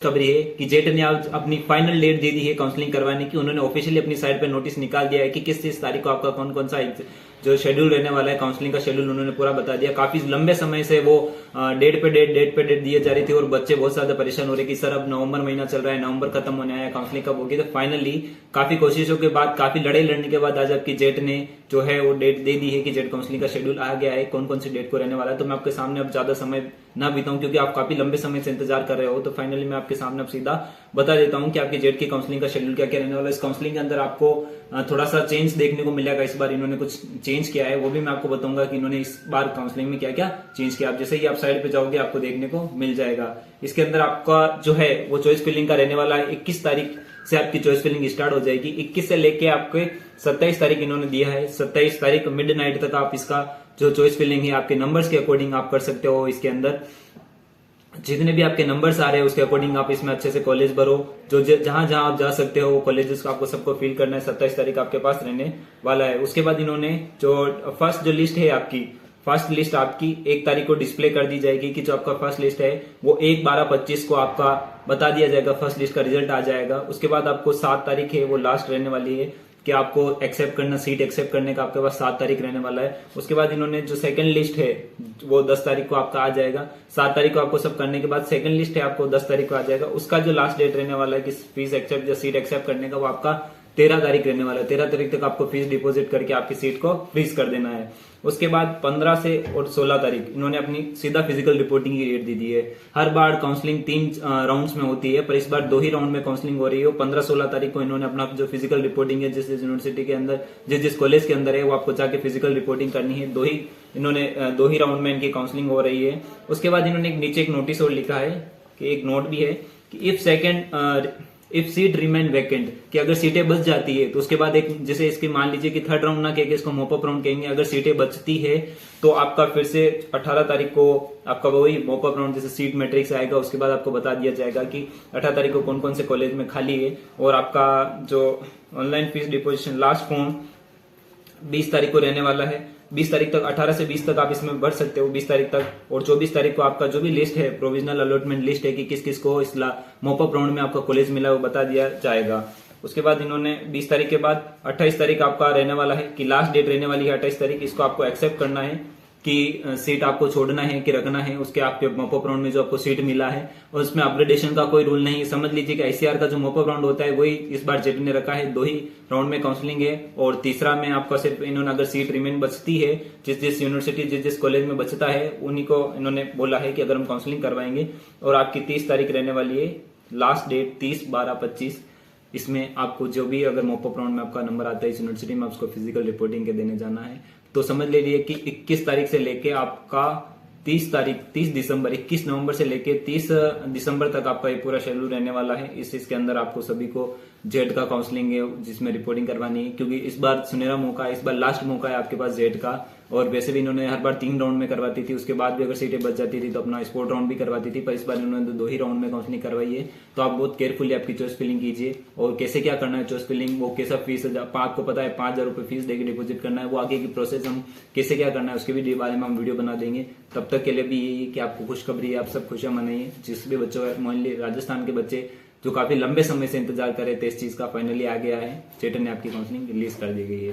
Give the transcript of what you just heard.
खबर ये है कि जेट ने आज अपनी फाइनल डेट दे दी है काउंसलिंग करवाने की। उन्होंने ऑफिशियली अपनी साइट पे नोटिस निकाल दिया है कि किस तारीख को आपका कौन कौन सा जो शेड्यूल रहने वाला है, काउंसलिंग का शेड्यूल उन्होंने पूरा बता दिया। काफी लंबे समय से वो डेट पे डेट दिए जा रही थी और बच्चे बहुत ज्यादा परेशान हो रहे कि सर अब नवंबर महीना चल रहा है, नवंबर खत्म होने आया, काउंसलिंग कब होगी। तो फाइनली काफी कोशिशों के बाद, काफी लड़ाई लड़ने के बाद आज आपकी जेट ने जो है वो डेट दे दी है कि जेट काउंसलिंग का शेड्यूल आ गया है, कौन कौन सी डेट को रहने वाला है। तो मैं आपके सामने अब ज्यादा समय ना बिताऊं क्योंकि आप काफी लंबे समय से इंतजार कर रहे हो, तो फाइनली मैं आपके सामने अब सीधा बता देता हूं कि आपके जेट की काउंसलिंग का शेड्यूल क्या क्या रहने वाला है। इस काउंसलिंग के अंदर आपको थोड़ा सा चेंज देखने को मिलेगा। इस बार इन्होंने कुछ चेंज किया है, वो भी मैं आपको बताऊंगा कि इन्होंने इस बार काउंसलिंग में क्या क्या चेंज किया। आप जैसे ही आप साइड पे जाओगे आपको देखने को मिल जाएगा। इसके अंदर आपका जो है वो चॉइस फिलिंग का रहने वाला है। 21 तारीख से आपकी चॉइस फिलिंग स्टार्ट हो जाएगी। 21 से लेके आपके 27 तारीख इन्होंने दिया है। 27 तारीख मिडनाइट तक आप इसका जो चॉइस फिलिंग है आपके नंबर्स के अकॉर्डिंग आप कर सकते हो। इसके अंदर जितने भी आपके नंबर्स आ रहे हैं उसके अकॉर्डिंग आप इसमें अच्छे से कॉलेज भरो। जो जहां जहां आप जा सकते हो वो कॉलेजेस आपको सबको फिल करना है। 27 तारीख आपके पास रहने वाला है। उसके बाद इन्होंने जो फर्स्ट जो लिस्ट है आपकी, फर्स्ट लिस्ट आपकी 1 तारीख को डिस्प्ले कर दी जाएगी कि जो आपका फर्स्ट लिस्ट है वो 1/12/25 को आपका बता दिया जाएगा, फर्स्ट लिस्ट का रिजल्ट आ जाएगा। उसके बाद आपको 7 तारीख है वो लास्ट रहने वाली है कि आपको एक्सेप्ट करना, सीट एक्सेप्ट करने का आपके पास 7 तारीख रहने वाला है। उसके बाद इन्होंने जो सेकंड लिस्ट है वो 10 तारीख को आपका आ जाएगा। 7 तारीख को आपको सब करने के बाद सेकंड लिस्ट है आपको 10 तारीख को आ जाएगा। उसका जो लास्ट डेट रहने वाला है कि फीस एक्सेप्ट या सीट एक्सेप्ट करने का वो आपका 13 तारीख रहने वाला है। 13 तारीख तक आपको फीस डिपॉजिट करके आपकी सीट को फ्रीज कर देना है। उसके बाद 15 से और 16 तारीख इन्होंने अपनी सीधा फिजिकल रिपोर्टिंग की डेट दी दी है। हर बार काउंसलिंग 3 राउंड्स में होती है, पर इस बार 2 ही राउंड में काउंसलिंग हो रही है। 15-16 तारीख को इन्होंने अपना जो फिजिकल रिपोर्टिंग है जिस यूनिवर्सिटी के अंदर, जिस कॉलेज के अंदर है, वो आपको जाके फिजिकल रिपोर्टिंग करनी है। 2 ही राउंड में इनकी काउंसलिंग हो रही है। उसके बाद इन्होंने नीचे एक नोटिस और लिखा है कि एक नोट भी है कि इफ सीट रिमेन वैकेंट, कि अगर सीटें बच जाती है तो उसके बाद एक जैसे इसके मान लीजिए कि थर्ड राउंड ना कह के इसको मॉपअप राउंड कहेंगे। अगर सीटें बचती है तो आपका फिर से 18 तारीख को आपका वही मॉपअप राउंड जैसे सीट मैट्रिक्स आएगा, उसके बाद आपको बता दिया जाएगा कि 18 तारीख को कौन कौन से कॉलेज में खाली है। और आपका जो online fees deposition last form 20 तारीख को रहने वाला है। 20 तारीख तक, 18 से 20 तक आप इसमें भर सकते हो, 20 तारीख तक। और 24 तारीख को आपका जो भी लिस्ट है, प्रोविजनल अलॉटमेंट लिस्ट है कि किस किस को इस मॉपअप राउंड में आपका कॉलेज मिला, वो बता दिया जाएगा। उसके बाद इन्होंने 20 तारीख के बाद 28 तारीख आपका रहने वाला है कि लास्ट डेट रहने वाली है 28 तारीख। इसको आपको एक्सेप्ट करना है कि सीट आपको छोड़ना है कि रखना है। उसके आपके मॉपअप राउंड में जो आपको सीट मिला है और उसमें अपग्रेडेशन का कोई रूल नहीं। समझ लीजिए कि आईसीआर का जो मॉपअप राउंड होता है वही इस बार जेट ने रखा है। 2 ही राउंड में काउंसलिंग है और तीसरा में आपका सिर्फ इन्होंने अगर सीट रिमेन बचती है, जिस यूनिवर्सिटी जिस कॉलेज में बचता है उन्हीं को इन्होंने बोला है कि अगर हम काउंसलिंग करवाएंगे। और आपकी 30 तारीख रहने वाली है लास्ट डेट, 30/12/25। इसमें आपको जो भी अगर मॉपअप राउंड में आपका नंबर आता है इस यूनिवर्सिटी में, आपको फिजिकल रिपोर्टिंग के देने जाना है। तो समझ लीजिए कि 21 तारीख से लेके आपका 30 दिसंबर, 21 नवंबर से लेके 30 दिसंबर तक आपका ये पूरा शेड्यूल रहने वाला है। इसके अंदर आपको सभी को जेट का काउंसलिंग है जिसमें रिपोर्टिंग करवानी है, क्योंकि इस बार सुनहरा मौका है, इस बार लास्ट मौका है आपके पास जेट का। और वैसे भी इन्होंने हर बार 3 राउंड में करवाती थी, उसके बाद भी अगर सीटें बच जाती थी तो अपना स्पोर्ट राउंड भी करवाती थी, पर इस बार इन्होंने 2 ही राउंड में काउंसलिंग करवाई है। तो आप बहुत केयरफुली आपकी चॉइस फिलिंग कीजिए। और कैसे क्या करना है चॉइस फिलिंग, वो कैसा फीस है, आपको पता है 5,000 रुपए फीस देके डिपोजिट करना है। वो आगे की प्रोसेस हम कैसे क्या करना है उसके भी बारे में हम वीडियो बना देंगे। तब तक के लिए भी यही है कि आपको खुशखबरी है, आप सब खुशियां मनाइए। जिस भी बच्चों का, मान लीजिए राजस्थान के बच्चे जो काफी लंबे समय से इंतजार कर रहे थे इस चीज का, फाइनली आ गया है। जेट ने आपकी काउंसलिंग रिलीज कर दी गई है।